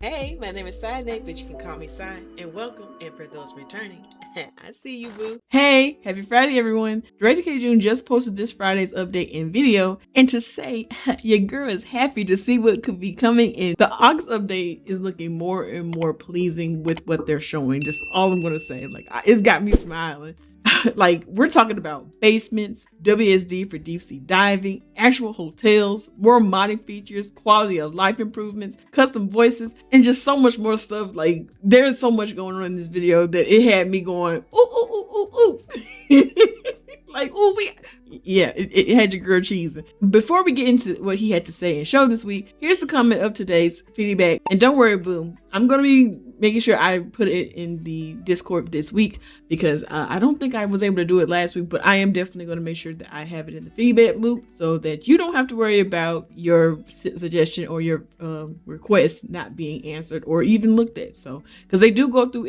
Hey, my name is cydnaide, but you can call me Cy, and welcome. And for those returning, I see you, boo. Hey, happy Friday, everyone. Director Kjun just posted this Friday's update and video, and to say, your girl is happy to see what could be coming in. The August update is looking more and more pleasing with what they're showing. Just all I'm gonna say, it's got me smiling. Like, we're talking about basements, WSD for deep sea diving, actual hotels, more modding features, quality of life improvements, custom voices, and just so much more stuff. Like, there's so much going on in this video that it had me going, ooh, ooh, ooh, ooh, ooh. Like, ooh, it had your girl cheesing. Before we get into what he had to say and show this week, here's the comment of today's feedback. And don't worry, boo, I'm going to be making sure I put it in the Discord this week because I don't think I was able to do it last week, but I am definitely going to make sure that I have it in the feedback loop so that you don't have to worry about your suggestion or your request not being answered or even looked at. So, because they do go through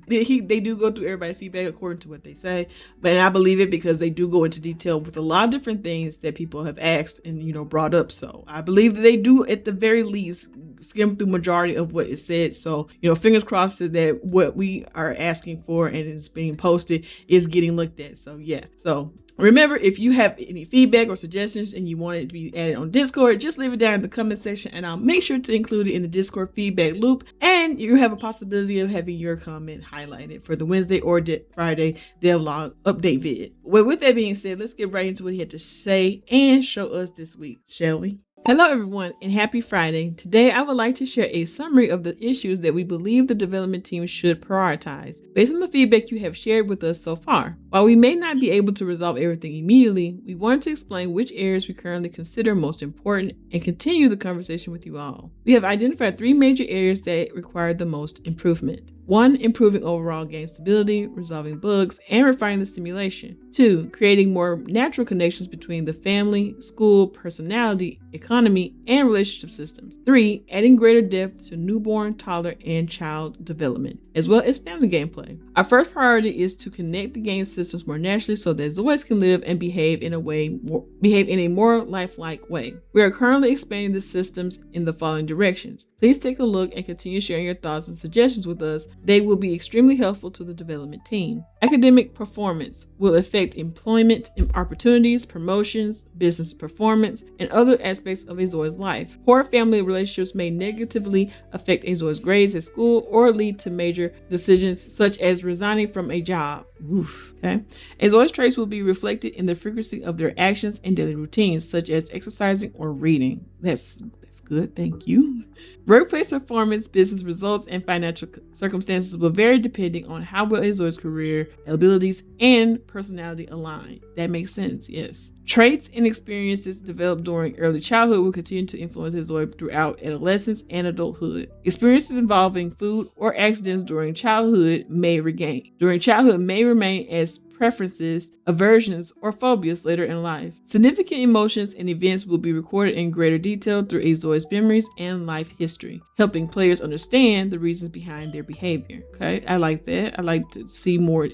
they do go through everybody's feedback according to what they say, but I believe it because they do go into detail with a lot of different things that people have asked and brought up. So I believe that they do at the very least skim through majority of what is said. So, fingers crossed that what we are asking for and is being posted is getting looked at. So yeah. So remember, if you have any feedback or suggestions and you want it to be added on Discord, just leave it down in the comment section and I'll make sure to include it in the Discord feedback loop. And you have a possibility of having your comment highlighted for the Wednesday or Friday devlog update vid. Well, with that being said, let's get right into what he had to say and show us this week, shall we? Hello everyone and happy Friday. Today I would like to share a summary of the issues that we believe the development team should prioritize based on the feedback you have shared with us so far. While we may not be able to resolve everything immediately, we want to explain which areas we currently consider most important and continue the conversation with you all. We have identified 3 major areas that require the most improvement. 1. Improving overall game stability, resolving bugs, and refining the simulation. 2. Creating more natural connections between the family, school, personality, economy, and relationship systems. 3. Adding greater depth to newborn, toddler, and child development, as well as family gameplay. Our first priority is to connect the game systems more naturally so that Zoids can live and behave in a more lifelike way. We are currently expanding the systems in the following directions. Please take a look and continue sharing your thoughts and suggestions with us. They will be extremely helpful to the development team. Academic performance will affect employment opportunities, promotions, business performance, and other aspects of a Zoid's life. Poor family relationships may negatively affect a Zoid's grades at school or lead to major decisions such as resigning from a job. Oof. Okay. A Zoid's traits will be reflected in the frequency of their actions and daily routines, such as exercising or reading. That's good, thank you. Workplace performance, business results, and financial circumstances will vary depending on how well a Zoid's career, abilities, and personality align. That makes sense, yes. Traits and experiences developed during early childhood will continue to influence a Zoid throughout adolescence and adulthood. Experiences involving food or accidents during childhood may remain as preferences, aversions, or phobias later in life. Significant emotions and events will be recorded in greater detail through a Zoid's memories and life history, helping players understand the reasons behind their behavior. Okay, I like that. I like to see more,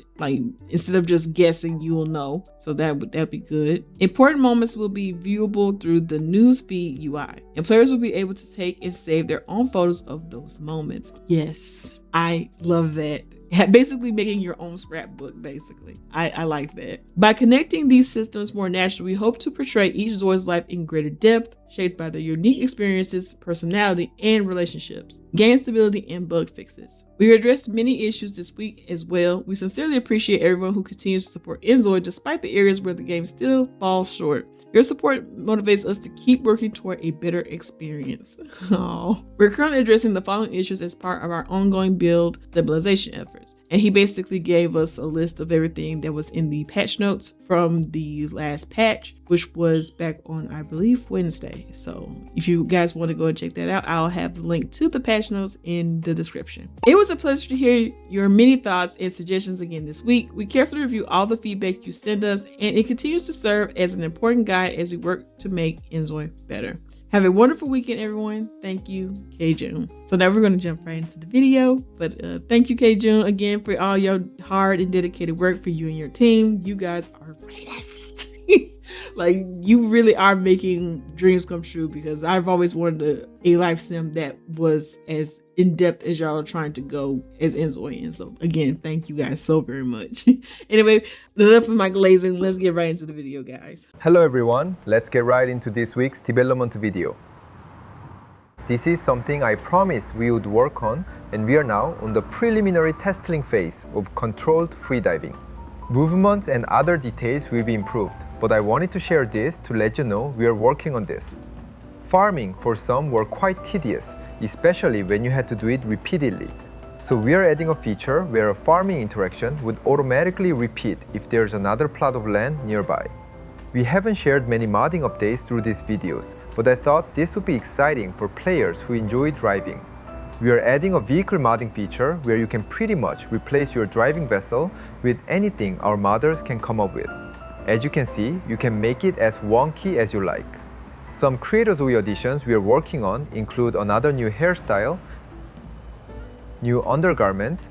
instead of just guessing, you'll know. So that'd be good. Important moments will be viewable through the newsfeed UI, and players will be able to take and save their own photos of those moments. Yes, I love that. Basically making your own scrapbook, basically. I like that. By connecting these systems more naturally, we hope to portray each Zoid's life in greater depth, shaped by their unique experiences, personality, and relationships. Game stability and bug fixes. We addressed many issues this week as well. We sincerely appreciate everyone who continues to support inZOI despite the areas where the game still falls short. Your support motivates us to keep working toward a better experience. Oh. We're currently addressing the following issues as part of our ongoing build stabilization efforts. And he basically gave us a list of everything that was in the patch notes from the last patch, which was back on, I believe, Wednesday. So if you guys want to go and check that out, I'll have the link to the patch notes in the description. It was a pleasure to hear your many thoughts and suggestions again this week. We carefully review all the feedback you send us, and it continues to serve as an important guide as we work to make inZOI better. Have a wonderful weekend, everyone. Thank you, Kjun. So now we're going to jump right into the video. But thank you, Kjun, again for all your hard and dedicated work for you and your team. You guys are greatest. Like, you really are making dreams come true, because I've always wanted a life sim that was as in-depth as y'all are trying to go as inZOI. And so again, thank you guys so very much. Anyway, enough of my glazing. Let's get right into the video, guys. Hello everyone, let's get right into this week's development video. This is something I promised we would work on, and we are now on the preliminary testing phase of controlled freediving. Movements and other details will be improved, but I wanted to share this to let you know we are working on this. Farming for some were quite tedious, especially when you had to do it repeatedly. So we are adding a feature where a farming interaction would automatically repeat if there's another plot of land nearby. We haven't shared many modding updates through these videos, but I thought this would be exciting for players who enjoy driving. We are adding a vehicle modding feature where you can pretty much replace your driving vessel with anything our modders can come up with. As you can see, you can make it as wonky as you like. Some inZOI additions we are working on include another new hairstyle, new undergarments,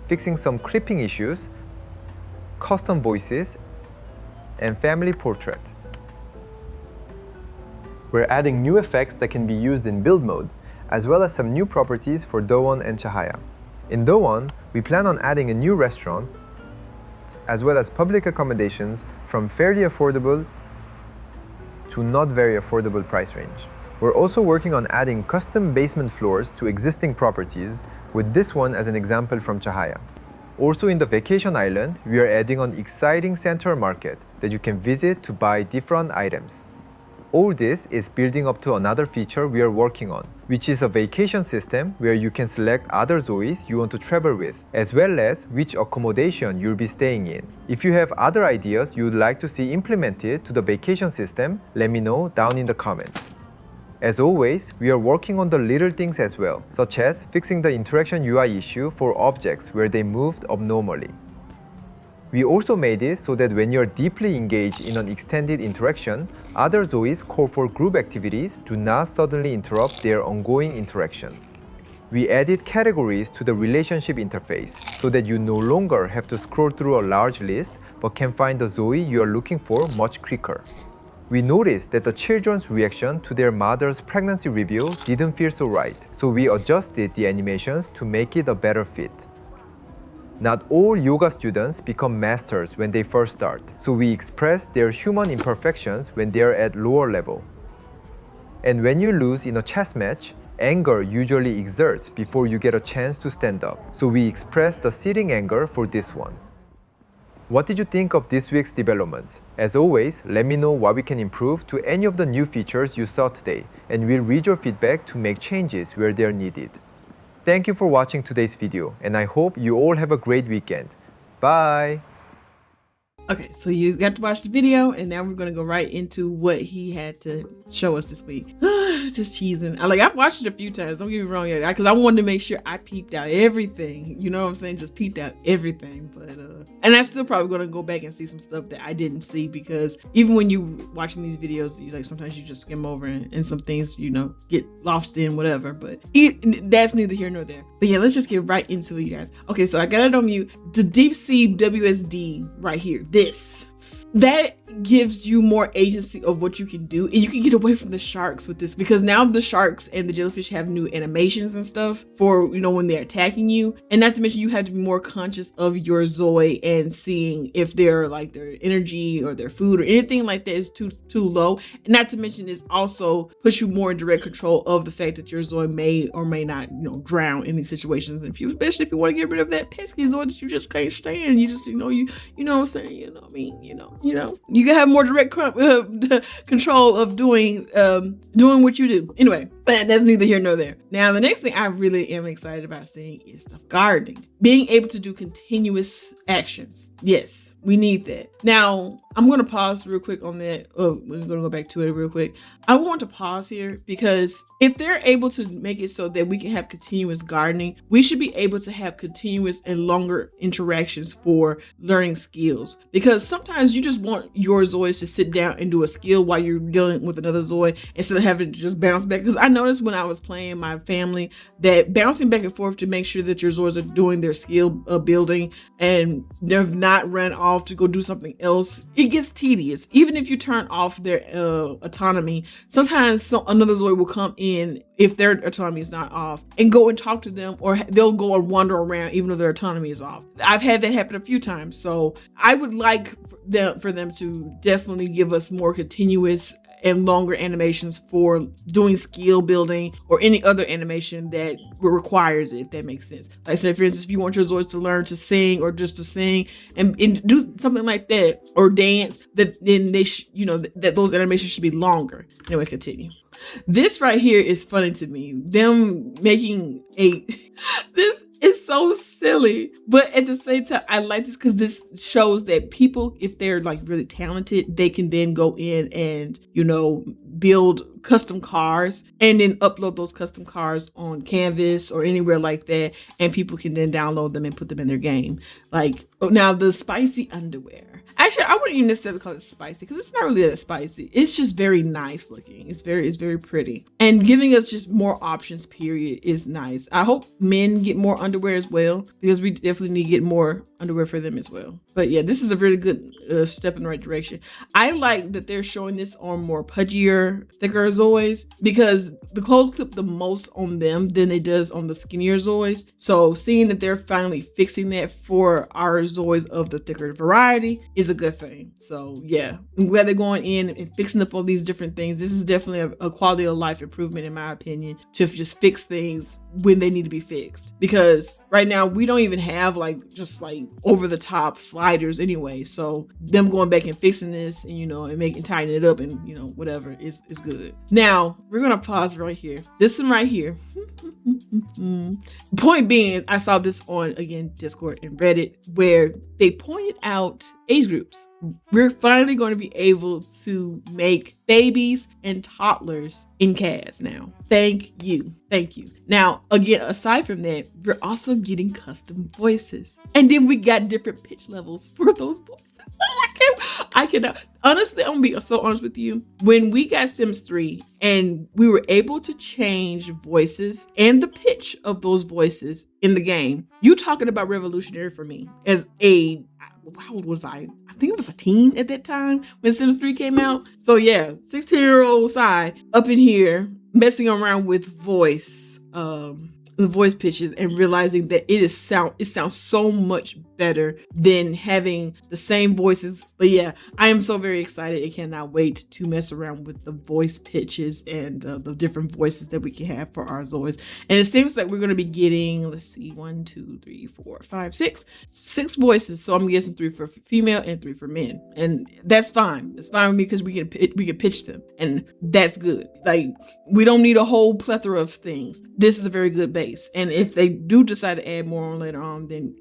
fixing some clipping issues, custom voices, and family portrait. We're adding new effects that can be used in build mode, as well as some new properties for Dowon and Chahaya. In Dowon, we plan on adding a new restaurant, as well as public accommodations from fairly affordable to not very affordable price range. We're also working on adding custom basement floors to existing properties, with this one as an example from Chahaya. Also in the vacation island, we are adding an exciting central market that you can visit to buy different items. All this is building up to another feature we are working on, which is a vacation system where you can select other ZOIs you want to travel with, as well as which accommodation you'll be staying in. If you have other ideas you would like to see implemented to the vacation system, let me know down in the comments. As always, we are working on the little things as well, such as fixing the interaction UI issue for objects where they moved abnormally. We also made it so that when you're deeply engaged in an extended interaction, other ZOIs call for group activities do not suddenly interrupt their ongoing interaction. We added categories to the relationship interface so that you no longer have to scroll through a large list but can find the ZOI you are looking for much quicker. We noticed that the children's reaction to their mother's pregnancy review didn't feel so right, so we adjusted the animations to make it a better fit. Not all yoga students become masters when they first start, so we express their human imperfections when they are at lower level. And when you lose in a chess match, anger usually exerts before you get a chance to stand up, so we express the sitting anger for this one. What did you think of this week's developments? As always, let me know what we can improve to any of the new features you saw today, and we'll read your feedback to make changes where they are needed. Thank you for watching today's video, and I hope you all have a great weekend. Bye! Okay, so you got to watch the video, and now we're gonna go right into what he had to show us this week. Just cheesing. I've watched it a few times, don't get me wrong, because I wanted to make sure I peeped out everything. You know what I'm saying? Just peeped out everything. But and I'm still probably gonna go back and see some stuff that I didn't see, because even when you watching these videos, sometimes you just skim over and some things get lost in whatever. But that's neither here nor there. But yeah, let's just get right into it, you guys. Okay, so I got it on mute. The deep sea WSD right here. That gives you more agency of what you can do, and you can get away from the sharks with this, because now the sharks and the jellyfish have new animations and stuff for when they're attacking you. And not to mention, you have to be more conscious of your ZOI and seeing if their energy or their food or anything like that is too low. And not to mention, it's also puts you more in direct control of the fact that your ZOI may or may not drown in these situations. And especially if you want to get rid of that pesky ZOI that you just can't stand, you just you know what I'm saying, you can have more direct control of doing what you do. Anyway, but that's neither here nor there. Now, the next thing I really am excited about seeing is the gardening. Being able to do continuous actions. Yes, we need that. Now, I'm going to pause real quick on that. Oh, we're going to go back to it real quick. I want to pause here because if they're able to make it so that we can have continuous gardening, we should be able to have continuous and longer interactions for learning skills. Because sometimes you just want your ZOIs to sit down and do a skill while you're dealing with another ZOI instead of having to just bounce back. Because I noticed when I was playing my family that bouncing back and forth to make sure that your Zoids are doing their skill building and they're not run off to go do something else, it gets tedious. Even if you turn off their autonomy, sometimes another Zoid will come in if their autonomy is not off and go and talk to them, or they'll go and wander around even though their autonomy is off. I've had that happen a few times. So I would like for them to definitely give us more continuous and longer animations for doing skill building or any other animation that requires it, if that makes sense. Like I said, for instance, if you want your Zoids to learn to sing or just to sing and do something like that, or dance, then they that those animations should be longer. Anyway, continue. This right here is funny to me. Them making this is so silly, but at the same time, I like this because this shows that people, if they're like really talented, they can then go in and, build custom cars and then upload those custom cars on Canvas or anywhere like that. And people can then download them and put them in their game. Like, now the spicy underwear. Actually, I wouldn't even necessarily call it spicy because it's not really that spicy. It's just very nice looking. It's very pretty. And giving us just more options, period, is nice. I hope men get more underwear as well, because we definitely need to get more underwear for them as well. But yeah, this is a really good step in the right direction. I like that they're showing this on more pudgier, thicker Zoids, because the clothes clip the most on them than it does on the skinnier Zoids. So seeing that they're finally fixing that for our Zoids of the thicker variety is a good thing. So yeah, I'm glad they're going in and fixing up all these different things. This is definitely a quality of life improvement, in my opinion, to just fix things when they need to be fixed. Because right now we don't even have just over the top sliders anyway. So them going back and fixing this and and tightening it up and whatever is good. Now we're gonna pause right here. This one right here. Point being, I saw this on Discord and Reddit where they pointed out age groups. We're finally going to be able to make babies and toddlers in CAS now. Thank you. Now, again, aside from that, we're also getting custom voices. And then we got different pitch levels for those voices. I cannot. Honestly, I'm gonna be so honest with you. When we got Sims 3 and we were able to change voices and the pitch of those voices in the game, you talking about revolutionary for me as how old was I? I think it was a teen at that time when Sims 3 came out. So yeah, 16-year-old Cy up in here messing around with the voice pitches and realizing that it sounds so much better than having the same voices. But yeah, I am so very excited and cannot wait to mess around with the voice pitches and the different voices that we can have for our Zoids. And it seems like we're going to be getting, let's see, 1, 2, 3, 4, 5, 6 voices. So I'm guessing 3 for female and 3 for men, and that's fine. It's fine with me because we can pitch them, and that's good. Like, we don't need a whole plethora of things. This is a very good base, and if they do decide to add more on later on, then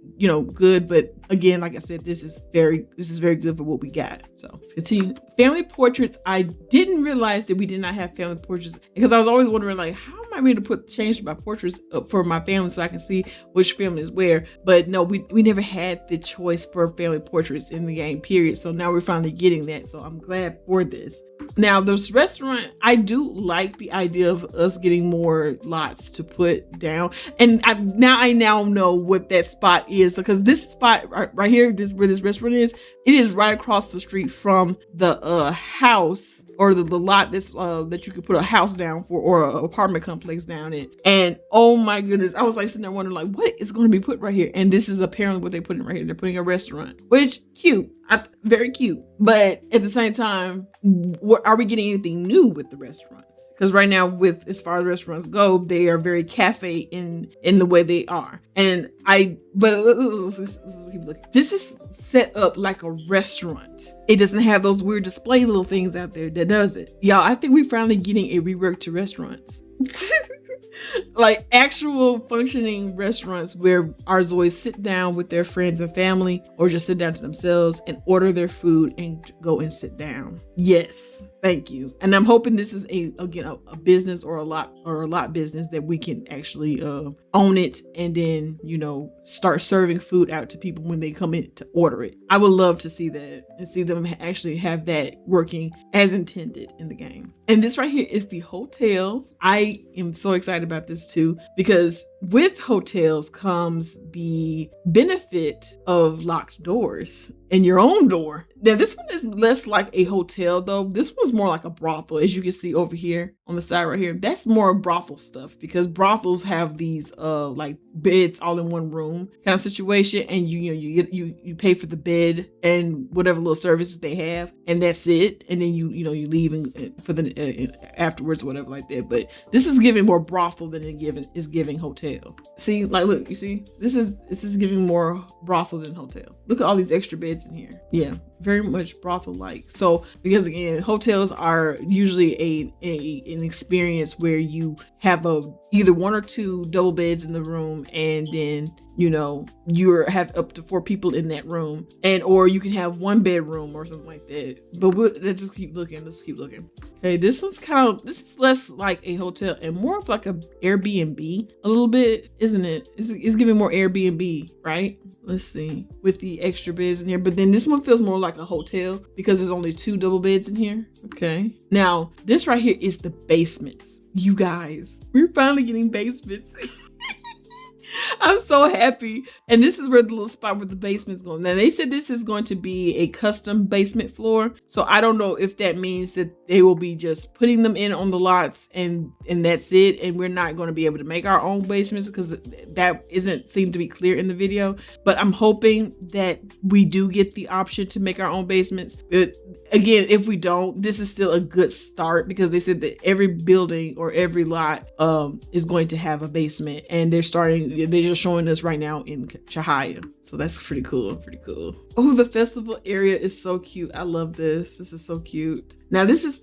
good. But again, like I said, this is very good for what we got. So let's continue. Family portraits. I didn't realize that we did not have family portraits, because I was always wondering, like, how am I going to change my portraits up for my family so I can see which family is where. But no, we never had the choice for family portraits in the game, period. So now we're finally getting that. So I'm glad for this. Now, this restaurant, I do like the idea of us getting more lots to put down. And I now know what that spot is, because this spot right here, where this restaurant is, it is right across the street from the house, or the lot that's that you could put a house down for, or an apartment complex down in. And oh my goodness, I was like sitting there wondering, like, what is going to be put right here? And this is apparently what they put in right here. They're putting a restaurant, which cute, very cute. But at the same time, are we getting anything new with the restaurants? Because right now, as far as restaurants go, they are very cafe in the way they are. And let's keep looking. This is set up like a restaurant. It doesn't have those weird display little things out there that does it. Y'all, I think we're finally getting a rework to restaurants. Like actual functioning restaurants where our Zois sit down with their friends and family, or just sit down to themselves and order their food and go and sit down. Yes, thank you. And I'm hoping this is a business or a lot business that we can actually own it, and then start serving food out to people when they come in to order it. I would love to see that and see them actually have that working as intended in the game. And this right here is the hotel. I am so excited about this too, because with hotels comes the benefit of locked doors and your own door. Now this one is less like a hotel though. This one's more like a brothel, as you can see over here on the side right here. That's more brothel stuff, because brothels have these like beds all in one room kind of situation, and you pay for the bed and whatever little services they have, and that's it. And then you leave for the afterwards or whatever like that. But this is giving more brothel than it is giving hotel. See, like look, you see, this is giving more brothel than hotel. Look at all these extra beds in here. Yeah, very much brothel like. So because again, hotels are usually an experience where you have either one or two double beds in the room, and then you have up to 4 people in that room, or you can have 1 bedroom or something like that. But let's just keep looking. Okay, this is less like a hotel and more of like a Airbnb a little bit, isn't it? It's giving more Airbnb, right? Let's see, with the extra beds in here. But then this one feels more like a hotel because there's only 2 double beds in here. Okay, now this right here is the basements. You guys, we're finally getting basements. I'm so happy. And this is where the little spot where the basement's going. Now they said this is going to be a custom basement floor. So I don't know if that means that they will be just putting them in on the lots and that's it. And we're not going to be able to make our own basements, because that isn't seem to be clear in the video. But I'm hoping that we do get the option to make our own basements. But again, if we don't, this is still a good start, because they said that every building or every lot is going to have a basement, and they're just showing us right now in Chahaya. So that's pretty cool. Oh, the festival area is so cute. I love this. This is so cute. Now this is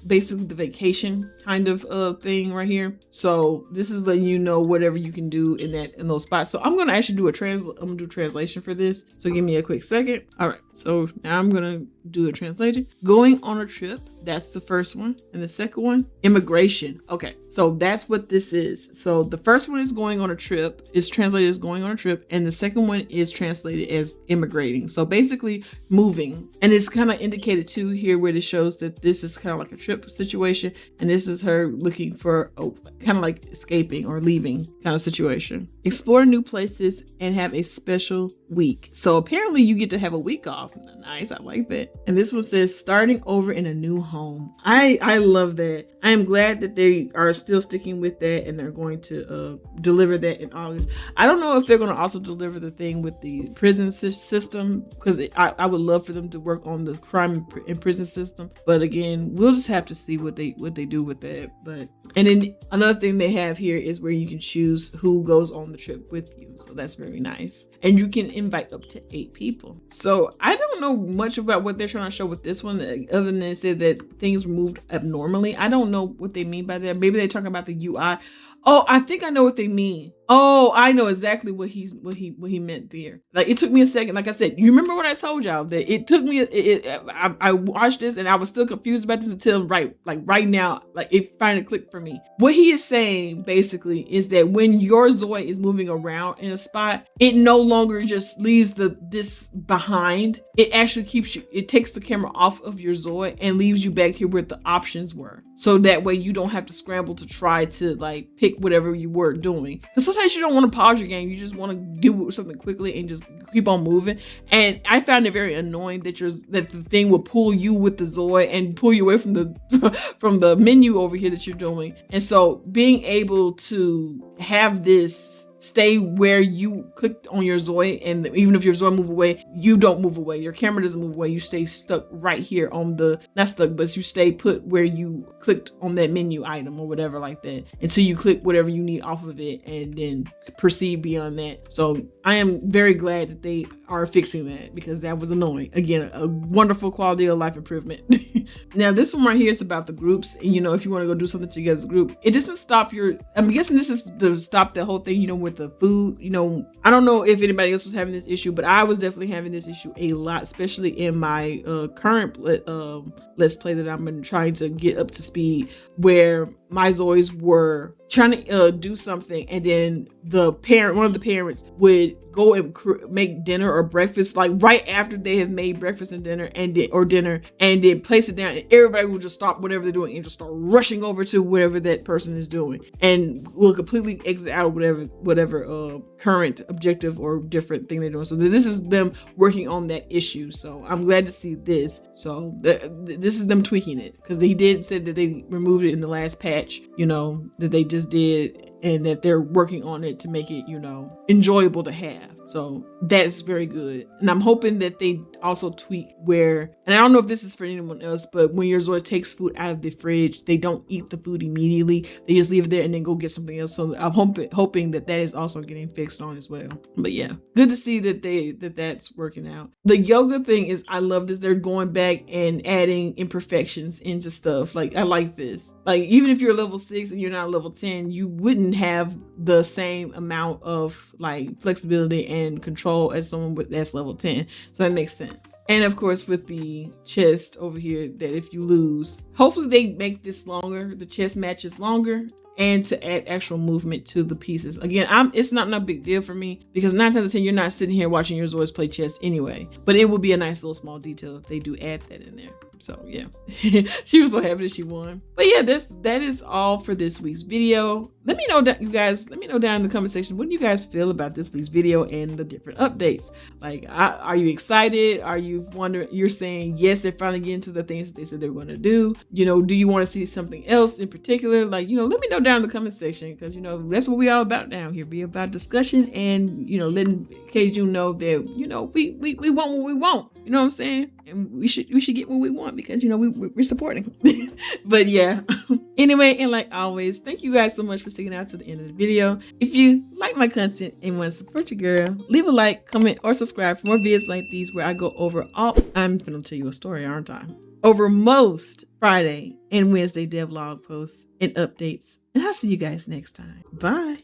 basically the vacation kind of thing right here. So this is letting you know whatever you can do in those spots. So I'm gonna actually do translation for this. So give me a quick second. All right. So now I'm gonna do a translation. Going on a trip. That's the first one. And the second one, immigration. Okay, so that's what this is. So the first one is going on a trip, is translated as going on a trip, and the second one is translated as immigrating. So basically moving. And it's kind of indicated too here where it shows that this is kind of like a trip situation, and this is her looking for kind of like escaping or leaving kind of situation. Explore new places and have a special week. So apparently you get to have a week off. Nice, I like that. And this one says starting over in a new home. I love that. I am glad that they are still sticking with that, and they're going to deliver that in August. I don't know if they're going to also deliver the thing with the prison system, because I would love for them to work on the crime and prison system. But again, we'll just have to see what they do with that. And then another thing they have here is where you can choose who goes on the trip with you. So that's very nice. And you can invite up to 8 people. So I don't know much about what they're trying to show with this one, other than they said that things were moved abnormally. I don't know what they mean by that. Maybe they're talking about the UI. Oh, I think I know what they mean. Oh, I know exactly what he meant there. Like, it took me a second. Like I said, you remember what I told y'all, that it took me. I watched this and I was still confused about this until right now, like it finally clicked for me. What he is saying basically is that when your Zoi is moving around in a spot, it no longer just leaves this behind. It actually it takes the camera off of your Zoi and leaves you back here where the options were. So that way you don't have to scramble to try to like pick whatever you were doing. Because sometimes you don't want to pause your game. You just want to do something quickly and just keep on moving. And I found it very annoying that the thing will pull you with the Zoi and pull you away from the menu over here that you're doing. And so being able to have this stay where you clicked on your Zoi, and even if your Zoi move away, you don't move away. Your camera doesn't move away. You stay stuck right here on not stuck, but you stay put where you clicked on that menu item or whatever like that until you click whatever you need off of it and then proceed beyond that. So I am very glad that they are fixing that, because that was annoying. Again, a wonderful quality of life improvement. Now this one right here is about the groups, and you know, if you want to go do something together as a group, it doesn't stop your, I'm guessing this is to stop the whole thing, you know, with the food. You know, I don't know if anybody else was having this issue, but I was definitely having this issue a lot, especially in my current let's play that I'm been trying to get up to speed, where my Zois were trying to do something, and then one of the parents would go and make dinner or breakfast, like right after they have made breakfast and dinner and then place it down, and everybody will just stop whatever they're doing and just start rushing over to whatever that person is doing, and will completely exit out of whatever current objective or different thing they're doing. So this is them working on that issue. So I'm glad to see this. So this is them tweaking it, because he did say that they removed it in the last patch, you know, that they just did, and that they're working on it to make it, you know, enjoyable to have. So that is very good. And I'm hoping that they also tweak where, and I don't know if this is for anyone else, but when your Zoi takes food out of the fridge, they don't eat the food immediately. They just leave it there and then go get something else. So I'm hoping that is also getting fixed on as well. But yeah, good to see that that's working out. The yoga thing is, I love this. They're going back and adding imperfections into stuff. Like, I like this. Like, even if you're level 6 and you're not level 10, you wouldn't have the same amount of like flexibility and control as someone that's level 10. So that makes sense. And of course, with the chest over here, that if you lose, hopefully they make this longer, the chest matches longer, and to add actual movement to the pieces. Again, it's not no big deal for me, because 9 times out of 10 you're not sitting here watching your Zois play chess anyway. But it would be a nice little small detail if they do add that in there. So yeah, she was so happy that she won. But yeah, that is all for this week's video. Let me know that, you guys, let me know down in the comment section, what do you guys feel about this week's video and the different updates? Like, are you excited? Are you wondering, you're saying yes, they're finally getting to the things that they said they were going to do? You know, do you want to see something else in particular? Like, you know, let me know down in the comment section, because you know, that's what we all about down here. Be about discussion, and you know, letting Kjun know that, you know, we want what we want. You know what I'm saying? And we should get what we want, because, you know, we're supporting. But yeah. Anyway, and like always, thank you guys so much for sticking out to the end of the video. If you like my content and want to support your girl, leave a like, comment, or subscribe for more videos like these, where I go over I'm finna tell you a story, aren't I? Over most Friday and Wednesday devlog posts and updates. And I'll see you guys next time. Bye.